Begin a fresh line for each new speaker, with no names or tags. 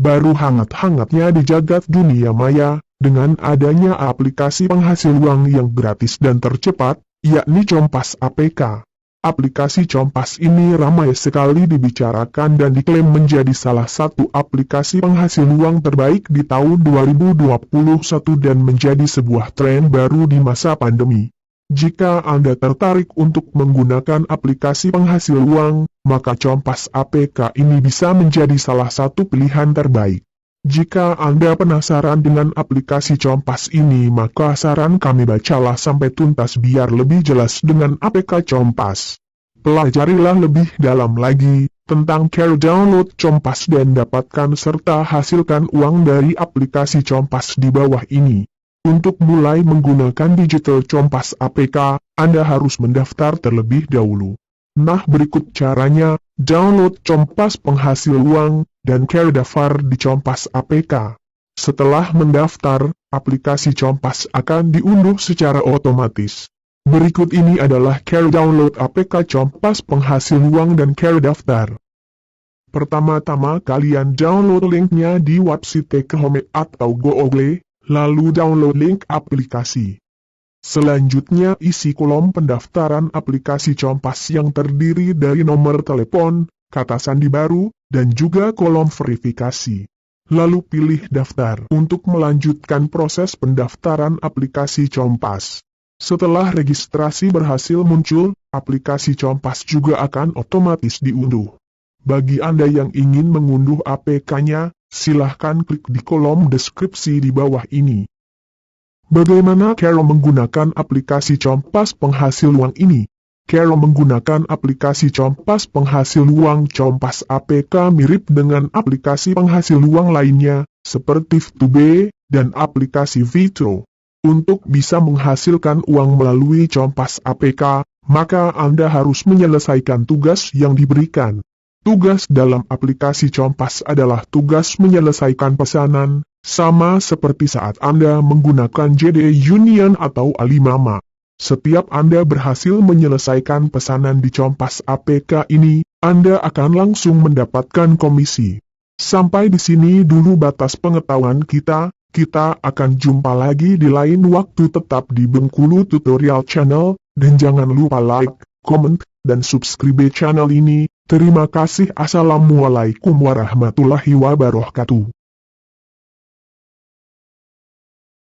baru hangat-hangatnya di jagat dunia maya, dengan adanya aplikasi penghasil uang yang gratis dan tercepat, yakni Kompas APK. Aplikasi Kompas ini ramai sekali dibicarakan dan diklaim menjadi salah satu aplikasi penghasil uang terbaik di tahun 2021 dan menjadi sebuah tren baru di masa pandemi. Jika Anda tertarik untuk menggunakan aplikasi penghasil uang, maka Kompas APK ini bisa menjadi salah satu pilihan terbaik. Jika Anda penasaran dengan aplikasi Kompas ini, maka saran kami bacalah sampai tuntas biar lebih jelas dengan APK Kompas. Pelajarilah lebih dalam lagi tentang cara download Kompas dan dapatkan serta hasilkan uang dari aplikasi Kompas di bawah ini. Untuk mulai menggunakan digital Kompas APK, Anda harus mendaftar terlebih dahulu. Nah, berikut caranya: download Kompas penghasil uang, dan cara daftar di Kompas APK. Setelah mendaftar, aplikasi Kompas akan diunduh secara otomatis. Berikut ini adalah cara download APK Kompas penghasil uang dan cara daftar. Pertama-tama kalian download linknya di website Kehome atau Google, lalu download link aplikasi. Selanjutnya isi kolom pendaftaran aplikasi Kompas yang terdiri dari nomor telepon, kata sandi baru, dan juga kolom verifikasi. Lalu pilih daftar untuk melanjutkan proses pendaftaran aplikasi Kompas. Setelah registrasi berhasil muncul, aplikasi Kompas juga akan otomatis diunduh. Bagi Anda yang ingin mengunduh APK-nya, silahkan klik di kolom deskripsi di bawah ini. Bagaimana cara menggunakan aplikasi Kompas penghasil uang ini? Cara menggunakan aplikasi Kompas penghasil uang Kompas APK mirip dengan aplikasi penghasil uang lainnya, seperti V2B dan aplikasi Vitro. Untuk bisa menghasilkan uang melalui Kompas APK, maka Anda harus menyelesaikan tugas yang diberikan. Tugas dalam aplikasi Kompas adalah tugas menyelesaikan pesanan, sama seperti saat Anda menggunakan JD Union atau Alimama. Setiap Anda berhasil menyelesaikan pesanan di Kompas APK ini, Anda akan langsung mendapatkan komisi. Sampai di sini dulu batas pengetahuan kita akan jumpa lagi di lain waktu. Tetap di Bengkulu Tutorial Channel, dan jangan lupa like, comment, dan subscribe channel ini. Terima kasih. Assalamualaikum warahmatullahi wabarakatuh.